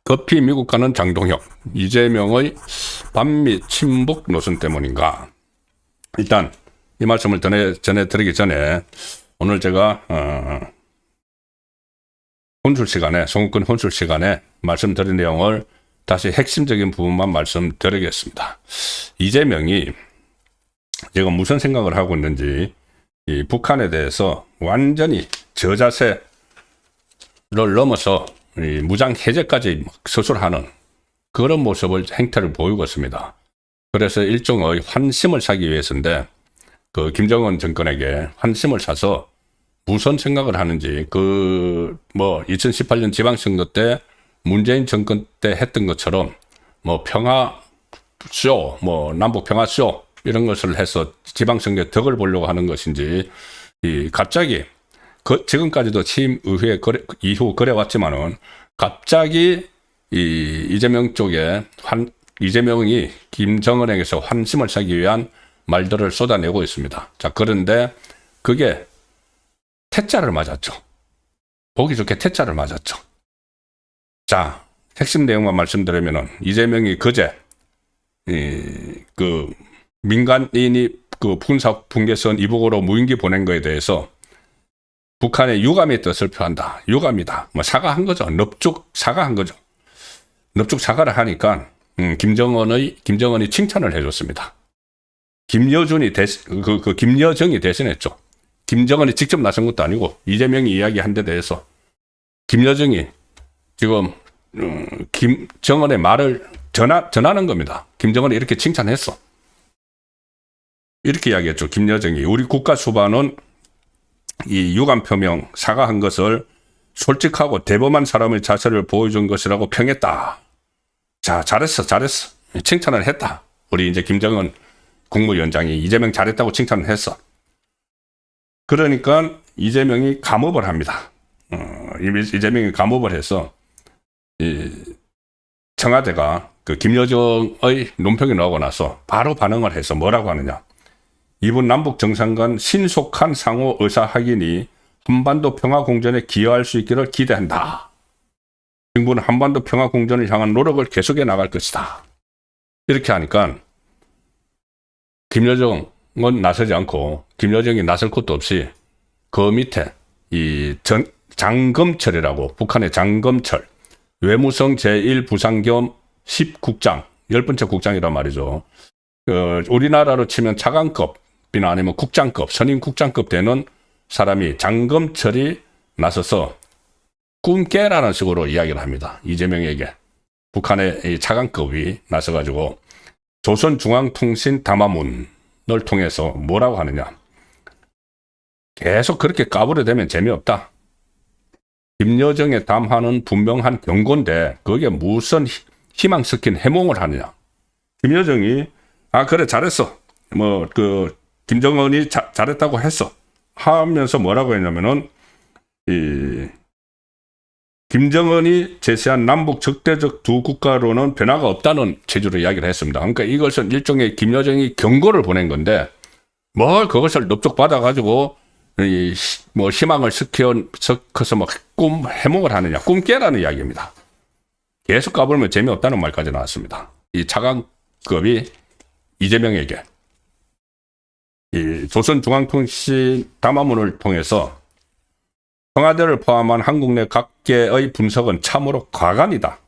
급히 미국 가는 장동혁, 이재명의 반미 친북 노선 때문인가? 일단 이 말씀을 전해드리기 전에 오늘 제가 혼술 시간에, 송국근 혼술 시간에 말씀드린 내용을 다시 핵심적인 부분만 말씀드리겠습니다. 이재명이 지금 무슨 생각을 하고 있는지, 이 북한에 대해서 완전히 저자세를 넘어서 이 무장 해제까지 서술하는 그런 모습을, 행태를 보이고 있습니다. 그래서 일종의 환심을 사기 위해서인데, 그 김정은 정권에게 환심을 사서 무슨 생각을 하는지, 2018년 지방선거 때 문재인 정권 때 했던 것처럼 평화쇼, 남북 평화쇼 이런 것을 해서 지방선거에 덕을 보려고 하는 것인지, 갑자기 지금까지도 취임 이후 그래왔지만은 갑자기 이재명 쪽에 이재명이 김정은에게서 환심을 사기 위한 말들을 쏟아내고 있습니다. 자, 그런데 그게 태자를 맞았죠. 보기 좋게 태자를 맞았죠. 자, 핵심 내용만 말씀드리면은, 이재명이 그제 민간인이 군사 분계선 이북으로 무인기 보낸 거에 대해서 북한의 유감의 뜻을 표한다. 유감이다. 사과한 거죠. 넙죽 사과한 거죠. 넙죽 사과를 하니까 김정은이 칭찬을 해줬습니다. 김여정이 대신했죠. 김정은이 직접 나선 것도 아니고 이재명이 이야기한 데 대해서 김여정이 지금 김정은의 말을 전하는 겁니다. 김정은이 이렇게 칭찬했어. 이렇게 이야기했죠. 김여정이 우리 국가 수반은 이 유감 표명 사과한 것을 솔직하고 대범한 사람의 자세를 보여준 것이라고 평했다. 자, 잘했어. 칭찬을 했다. 우리 이제 김정은 국무위원장이 이재명 잘했다고 칭찬을 했어. 그러니까 이재명이 감업을 합니다. 이재명이 감업을 해서 청와대가 김여정의 논평이 나오고 나서 바로 반응을 해서 뭐라고 하느냐. 이번 남북 정상 간 신속한 상호 의사 확인이 한반도 평화 공전에 기여할 수 있기를 기대한다. 정부는 한반도 평화 공전을 향한 노력을 계속해 나갈 것이다. 이렇게 하니까 김여정은 나서지 않고, 김여정이 나설 것도 없이 그 밑에 장검철이라고, 북한의 장검철, 외무성 제1부상겸 10국장, 10번째 국장이란 말이죠. 우리나라로 치면 차관급이나 아니면 국장급, 선임 국장급 되는 사람이, 장검철이 나서서 꿈깨라는 식으로 이야기를 합니다. 이재명에게. 북한의 이 차관급이 나서가지고 조선중앙통신 담화문을 통해서 뭐라고 하느냐. 계속 그렇게 까부려대면 재미없다. 김여정의 담화는 분명한 경고인데 그게 무슨 희망 섞인 해몽을 하느냐. 김여정이 그래 잘했어. 김정은이 잘했다고 했어. 하면서 뭐라고 했냐면은 김정은이 제시한 남북 적대적 두 국가로는 변화가 없다는 체제로 이야기를 했습니다. 그러니까 이것은 일종의 김여정이 경고를 보낸 건데, 뭘 그것을 넙죽 받아가지고 희망을 섞어서 해몽을 하느냐. 꿈 깨라는 이야기입니다. 계속 까불면 재미없다는 말까지 나왔습니다. 이 차관급이 이재명에게 이 조선중앙통신 담화문을 통해서 청와대를 포함한 한국 내 각계의 분석은 참으로 과감이다.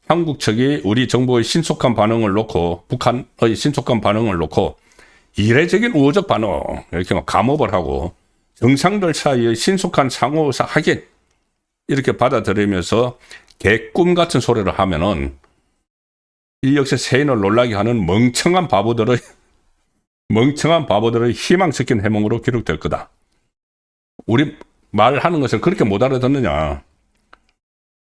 한국 측이 우리 정부의 신속한 반응을 놓고, 북한의 신속한 반응을 놓고 이례적인 우호적 반응, 이렇게 감업을 하고 정상들 사이의 신속한 상호의사 확인, 이렇게 받아들이면서 개꿈 같은 소리를 하면은 이 역시 세인을 놀라게 하는 멍청한 바보들의 희망 섞인 해몽으로 기록될 거다. 우리 말하는 것을 그렇게 못 알아듣느냐.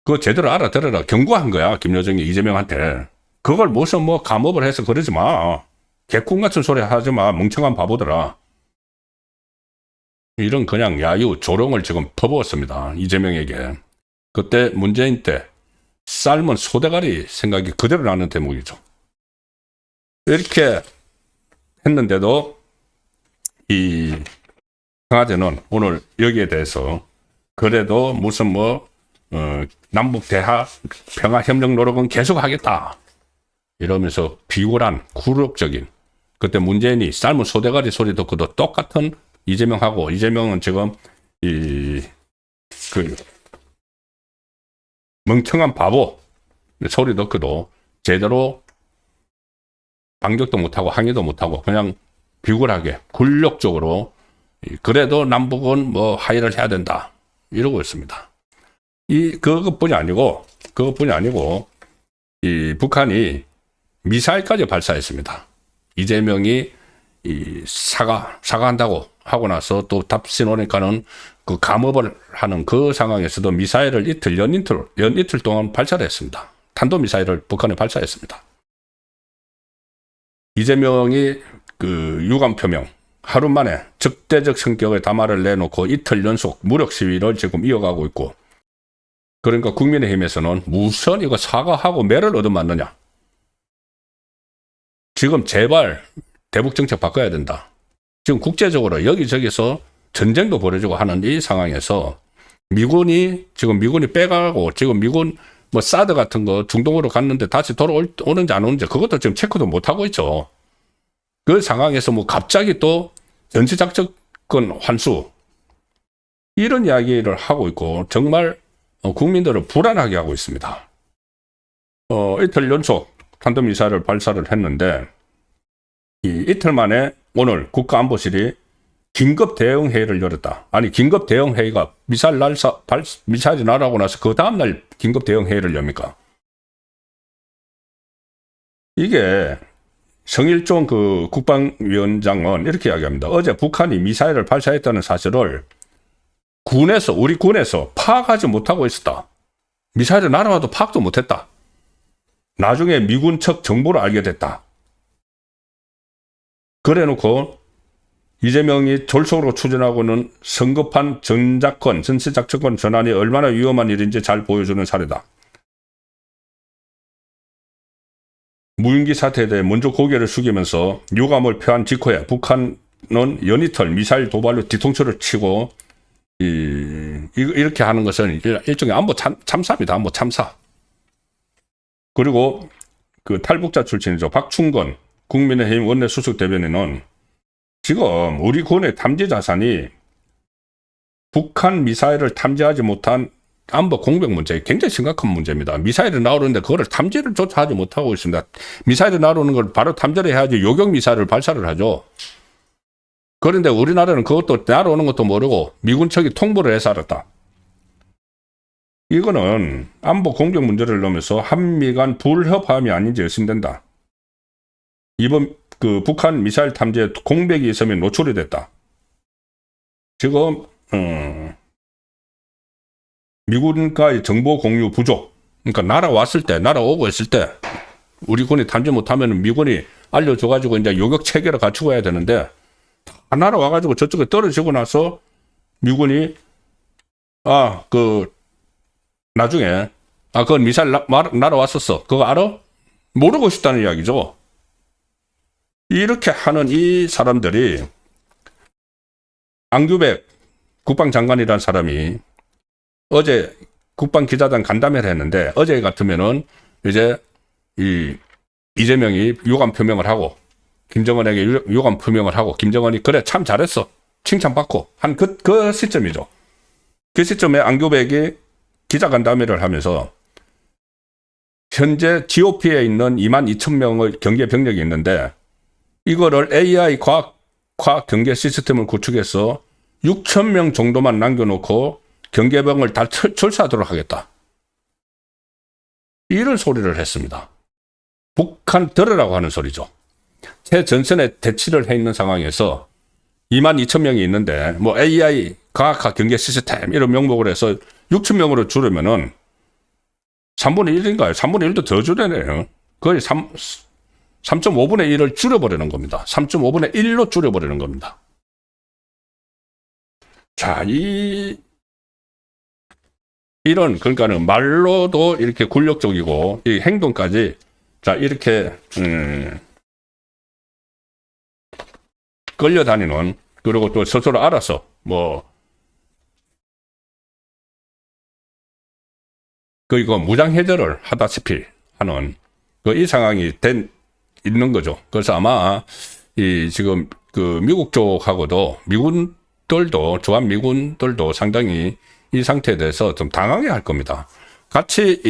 그거 제대로 알아들어라. 경고한 거야, 김여정이 이재명한테. 그걸 무슨 감업을 해서 그러지 마. 개꿈 같은 소리 하지 마. 멍청한 바보들아. 이런 그냥 야유, 조롱을 지금 퍼부었습니다. 이재명에게. 그때 문재인 때 삶은 소대가리 생각이 그대로 나는 대목이죠. 이렇게 했는데도 이 청와대는 오늘 여기에 대해서 그래도 무슨 남북 대화 평화 협력 노력은 계속하겠다 이러면서 비굴한 굴욕적인, 그때 문재인이 삶은 소대가리 소리 듣고도 똑같은 이재명하고, 이재명은 지금 그 멍청한 바보 소리 듣고도 제대로 반격도 못하고 항의도 못하고 그냥 비굴하게 굴욕적으로 그래도 남북은 화해를 해야 된다 이러고 있습니다. 그것뿐이 아니고 이 북한이 미사일까지 발사했습니다. 이재명이 사과한다고 하고 나서 또 답신 오니까는 그 감업을 하는 그 상황에서도 미사일을 연이틀 동안 발사를 했습니다. 탄도미사일을 북한에 발사했습니다. 이재명이 그 유감 표명 하루 만에 적대적 성격의 담화를 내놓고 이틀 연속 무력 시위를 지금 이어가고 있고, 그러니까 국민의힘에서는 무슨 이거 사과하고 매를 얻어맞느냐. 지금 제발 대북 정책 바꿔야 된다. 지금 국제적으로 여기저기서 전쟁도 벌어지고 하는 이 상황에서 미군이 빼가고 지금 미군 사드 같은 거 중동으로 갔는데 다시 돌아오는지 안 오는지 그것도 지금 체크도 못 하고 있죠. 그 상황에서 갑자기 또 전시작전 환수 이런 이야기를 하고 있고 정말 국민들을 불안하게 하고 있습니다. 이틀 연속 탄도미사일을 발사를 했는데 이틀 만에 오늘 국가안보실이 긴급 대응 회의를 열었다. 아니 긴급 대응 회의가 미사일이 날아오고 나서 그 다음날 긴급 대응 회의를 엽니까? 이게 성일종 그 국방위원장은 이렇게 이야기합니다. 어제 북한이 미사일을 발사했다는 사실을 우리 군에서 파악하지 못하고 있었다. 미사일이 날아와도 파악도 못했다. 나중에 미군 측 정보를 알게 됐다. 그래놓고 이재명이 졸속으로 추진하고는 성급한 전시작전 전환이 얼마나 위험한 일인지 잘 보여주는 사례다. 무인기 사태에 대해 먼저 고개를 숙이면서 유감을 표한 직후에 북한은 연이틀 미사일 도발로 뒤통수를 치고 이렇게 하는 것은 일종의 안보 참사입니다. 안보 참사. 그리고 그 탈북자 출신이죠. 박충건 국민의힘 원내수석 대변인은 지금 우리 군의 탐지 자산이 북한 미사일을 탐지하지 못한 안보 공백 문제, 굉장히 심각한 문제입니다. 미사일이 나오는데 그거를 탐지를 조차 하지 못하고 있습니다. 미사일이 나오는 걸 바로 탐지를 해야지 요격 미사일을 발사를 하죠. 그런데 우리나라는 그것도 날아오는 것도 모르고 미군 측이 통보를 해서 알았다. 이거는 안보 공백 문제를 넣으면서 한미 간 불협화음이 아닌지 의심된다. 이번 그 북한 미사일 탐지에 공백이 있으면 노출이 됐다. 지금 미군과의 정보 공유 부족. 그러니까 날아오고 있을 때 우리 군이 탐지 못하면 미군이 알려줘가지고 이제 요격 체계를 갖추고 해야 되는데 다 날아와가지고 저쪽에 떨어지고 나서 미군이 나중에 그건 미사일 날아왔었어. 그거 알아? 모르고 싶다는 이야기죠. 이렇게 하는 이 사람들이 안규백 국방장관이라는 사람이 어제 국방기자단 간담회를 했는데 어제 같으면은 이제 이재명이 유감 표명을 하고 김정은에게 유감 표명을 하고 김정은이 그래 참 잘했어 칭찬받고 한 그 시점이죠. 그 시점에 안규백이 기자간담회를 하면서 현재 GOP에 있는 22,000명의 경계 병력이 있는데 이거를 AI 과학 경계 시스템을 구축해서 6,000명 정도만 남겨놓고 경계병을 다 철수하도록 하겠다. 이런 소리를 했습니다. 북한 들으라고 하는 소리죠. 새 전선에 대치를 해 있는 상황에서 22,000명이 있는데 AI 과학화 경계 시스템 이런 명목을 해서 6,000명으로 줄이면은 3분의 1인가요? 3분의 1도 더 줄여내요. 거의 3.5분의 1을 줄여버리는 겁니다. 3.5분의 1로 줄여버리는 겁니다. 자, 이런, 그러니까는 말로도 이렇게 굴욕적이고, 이 행동까지, 자, 이렇게, 끌려다니는, 그리고 또 스스로 알아서 이거 무장해제를 하다시피 하는 이 상황이 있는 거죠. 그래서 아마 지금 그 미국 쪽하고도 주한 미군들도 상당히 이 상태에 대해서 좀 당황해 할 겁니다. 같이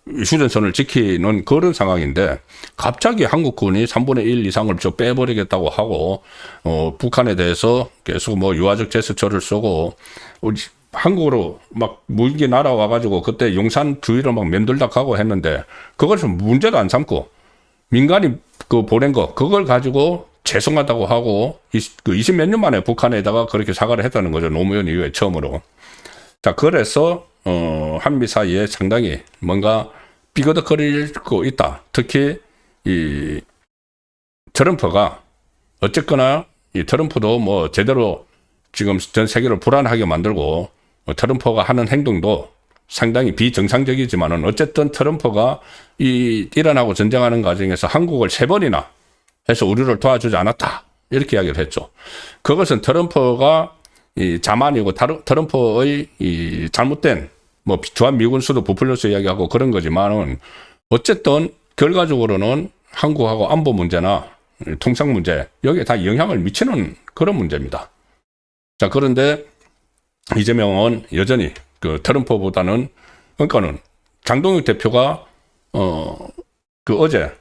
휴전선을 지키는 그런 상황인데 갑자기 한국군이 3분의 1 이상을 좀 빼버리겠다고 하고 북한에 대해서 계속 유화적 제스처를 쓰고 한국으로 막 무기 날아와 가지고 그때 용산 주위로 막 맴돌다 가고 했는데 그것을 문제도 안 삼고 민간이 보낸 그걸 가지고 죄송하다고 하고 20몇 년 만에 북한에다가 그렇게 사과를 했다는 거죠. 노무현 이후에 처음으로. 자, 그래서 한미 사이에 상당히 뭔가 삐거덕거리고 있다. 특히 이 트럼프가 어쨌거나 이 트럼프도 제대로 지금 전 세계를 불안하게 만들고 트럼프가 하는 행동도 상당히 비정상적이지만은 어쨌든 트럼프가 이란하고 전쟁하는 과정에서 한국을 3번이나 해서 우리를 도와주지 않았다. 이렇게 이야기를 했죠. 그것은 트럼프가 자만이고 트럼프의 잘못된 주한 미군 수도 부풀려서 이야기하고 그런 거지만은 어쨌든 결과적으로는 한국하고 안보 문제나 통상 문제 여기에 다 영향을 미치는 그런 문제입니다. 자, 그런데 이재명은 여전히 트럼프보다는 그러니까는 장동혁 대표가 어제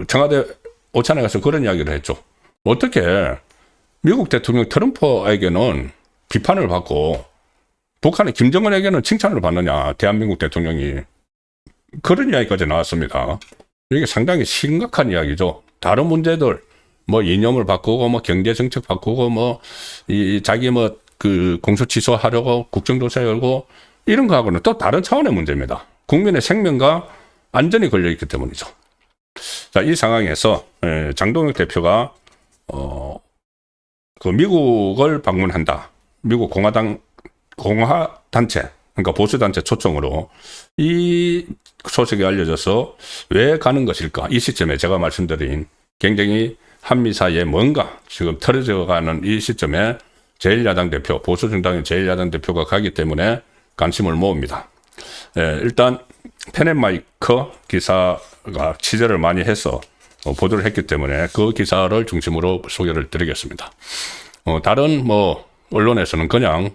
청와대 오찬에 가서 그런 이야기를 했죠. 어떻게 미국 대통령 트럼프에게는 비판을 받고 북한의 김정은에게는 칭찬을 받느냐, 대한민국 대통령이. 그런 이야기까지 나왔습니다. 이게 상당히 심각한 이야기죠. 다른 문제들, 이념을 바꾸고, 경제정책 바꾸고, 자기 공소 취소하려고 국정조사 열고, 이런 거하고는 또 다른 차원의 문제입니다. 국민의 생명과 안전이 걸려있기 때문이죠. 자, 이 상황에서 장동혁 대표가 미국을 방문한다. 미국 공화단체, 그러니까 보수단체 초청으로 이 소식이 알려져서 왜 가는 것일까? 이 시점에 제가 말씀드린 굉장히 한미 사이에 뭔가 지금 틀어져 가는 이 시점에 제1야당 대표, 보수정당의 제1야당 대표가 가기 때문에 관심을 모읍니다. 일단 펜앤마이커 기사가 취재를 많이 해서 보도를 했기 때문에 그 기사를 중심으로 소개를 드리겠습니다. 다른 언론에서는 그냥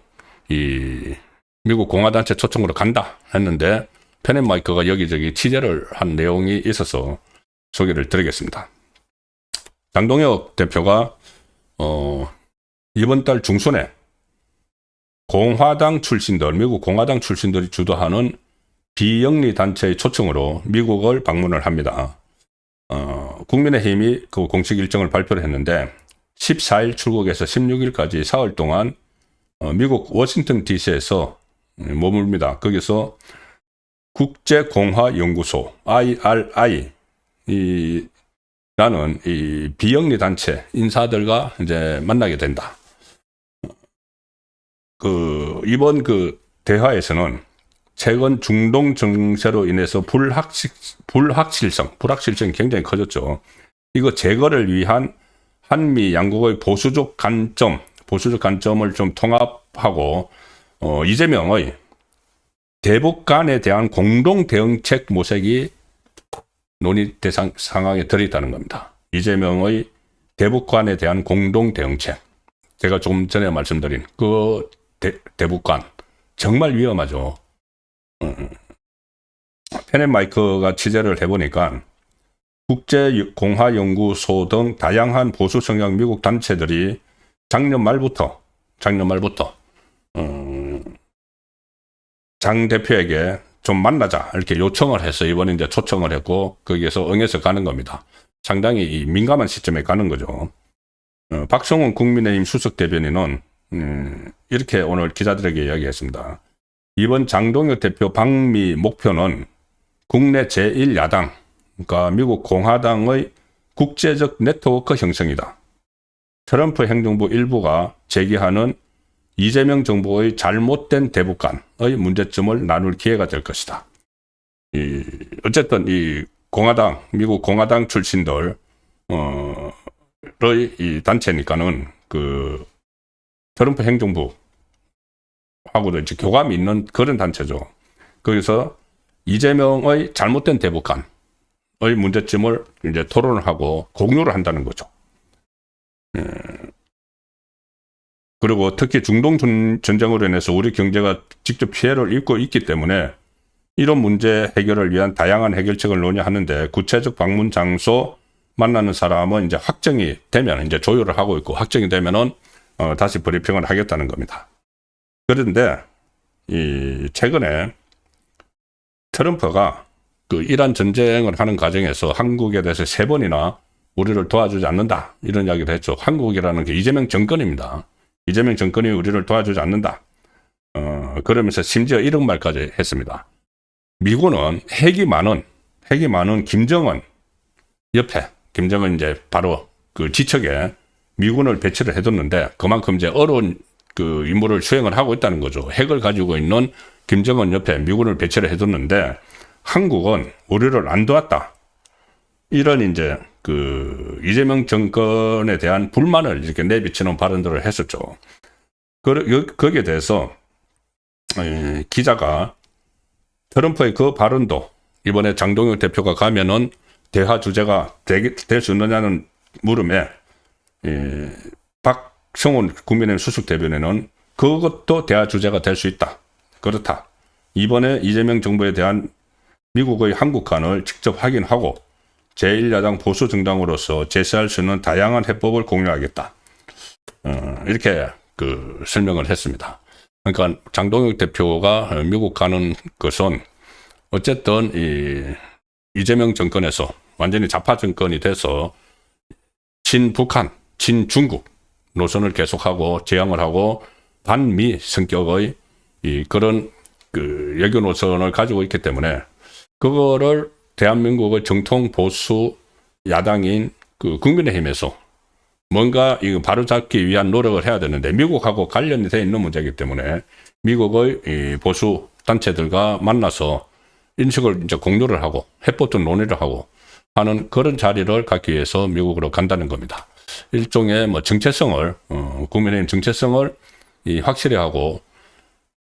미국 공화단체 초청으로 간다 했는데 펜앤마이커가 여기저기 취재를 한 내용이 있어서 소개를 드리겠습니다. 장동혁 대표가 이번 달 중순에 미국 공화당 출신들이 주도하는 비영리 단체의 초청으로 미국을 방문을 합니다. 국민의힘이 그 공식 일정을 발표를 했는데 14일 출국해서 16일까지 사흘 동안 미국 워싱턴 DC에서 머뭅니다. 거기서 국제공화연구소 IRI 라는 이 비영리 단체 인사들과 이제 만나게 된다. 이번 대화에서는 최근 중동 정세로 인해서 불확실성이 굉장히 커졌죠. 이거 제거를 위한 한미 양국의 보수적 관점을 좀 통합하고 이재명의 대북 간에 대한 공동 대응책 모색이 논의 대상 상황에 들어있다는 겁니다. 이재명의 대북 간에 대한 공동 대응책. 제가 조금 전에 말씀드린 대북 간 정말 위험하죠. 펜앤마이커가 취재를 해보니까 국제공화연구소 등 다양한 보수 성향 미국 단체들이 작년 말부터 장 대표에게 좀 만나자 이렇게 요청을 해서 이번에 이제 초청을 했고 거기에서 응해서 가는 겁니다. 상당히 민감한 시점에 가는 거죠. 박성훈 국민의힘 수석 대변인은 이렇게 오늘 기자들에게 이야기했습니다. 이번 장동혁 대표 방미 목표는 국내 제1야당, 그러니까 미국 공화당의 국제적 네트워크 형성이다. 트럼프 행정부 일부가 제기하는 이재명 정부의 잘못된 대북간의 문제점을 나눌 기회가 될 것이다. 어쨌든 미국 공화당 출신들 이 단체니까는 그 트럼프 행정부하고도 이제 교감이 있는 그런 단체죠. 거기서 이재명의 잘못된 대북한의 문제점을 이제 토론을 하고 공유를 한다는 거죠. 그리고 특히 중동 전쟁으로 인해서 우리 경제가 직접 피해를 입고 있기 때문에 이런 문제 해결을 위한 다양한 해결책을 논의하는데 구체적 방문 장소 만나는 사람은 이제 확정이 되면 이제 조율을 하고 있고 확정이 되면은 다시 브리핑을 하겠다는 겁니다. 그런데 최근에 트럼프가 그 이란 전쟁을 하는 과정에서 한국에 대해서 3번이나 우리를 도와주지 않는다 이런 이야기를 했죠. 한국이라는 게 이재명 정권입니다. 이재명 정권이 우리를 도와주지 않는다. 그러면서 심지어 이런 말까지 했습니다. 미군은 핵이 많은 김정은 옆에, 김정은 이제 바로 그 지척에 미군을 배치를 해뒀는데 그만큼 이제 어려운 그 임무를 수행을 하고 있다는 거죠. 핵을 가지고 있는 김정은 옆에 미군을 배치를 해뒀는데 한국은 우리를 안 도왔다. 이런 이제 그 이재명 정권에 대한 불만을 이렇게 내비치는 발언들을 했었죠. 거기에 대해서 기자가 트럼프의 그 발언도 이번에 장동혁 대표가 가면은 대화 주제가 될 수 있느냐는 물음에 박성훈 국민의힘 수석 대변인은 그것도 대화 주제가 될 수 있다. 그렇다. 이번에 이재명 정부에 대한 미국의 한국관을 직접 확인하고 제1야당 보수 정당으로서 제시할 수 있는 다양한 해법을 공유하겠다. 이렇게 그 설명을 했습니다. 그러니까 장동혁 대표가 미국 가는 것은 어쨌든 이재명 정권에서 완전히 좌파 정권이 돼서 친북한, 친중국 노선을 계속하고 제항을 하고 반미 성격의 그런 그 외교 노선을 가지고 있기 때문에 그거를 대한민국의 정통 보수 야당인 그 국민의힘에서 뭔가 이거 바로잡기 위한 노력을 해야 되는데 미국하고 관련이 되어 있는 문제이기 때문에 미국의 이 보수 단체들과 만나서 인식을 이제 공유를 하고 해법도 논의를 하고 하는 그런 자리를 갖기 위해서 미국으로 간다는 겁니다. 일종의 뭐 정체성을 국민의힘 정체성을 확실히 하고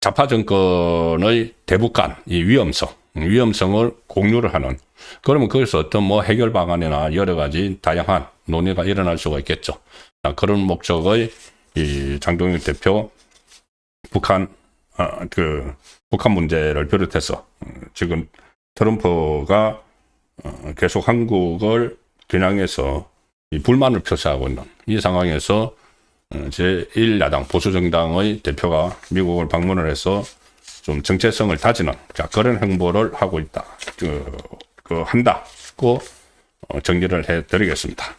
좌파 정권의 대북간 이 위험성을 공유를 하는 그러면 거기서 어떤 뭐 해결 방안이나 여러 가지 다양한 논의가 일어날 수가 있겠죠. 그런 목적의 이 장동혁 대표 북한 문제를 비롯해서 지금 트럼프가 계속 한국을 겨냥해서 이 불만을 표시하고 있는 이 상황에서 제1야당 보수정당의 대표가 미국을 방문을 해서 좀 정체성을 다지는 그런 행보를 하고 있다. 한다고 정리를 해드리겠습니다.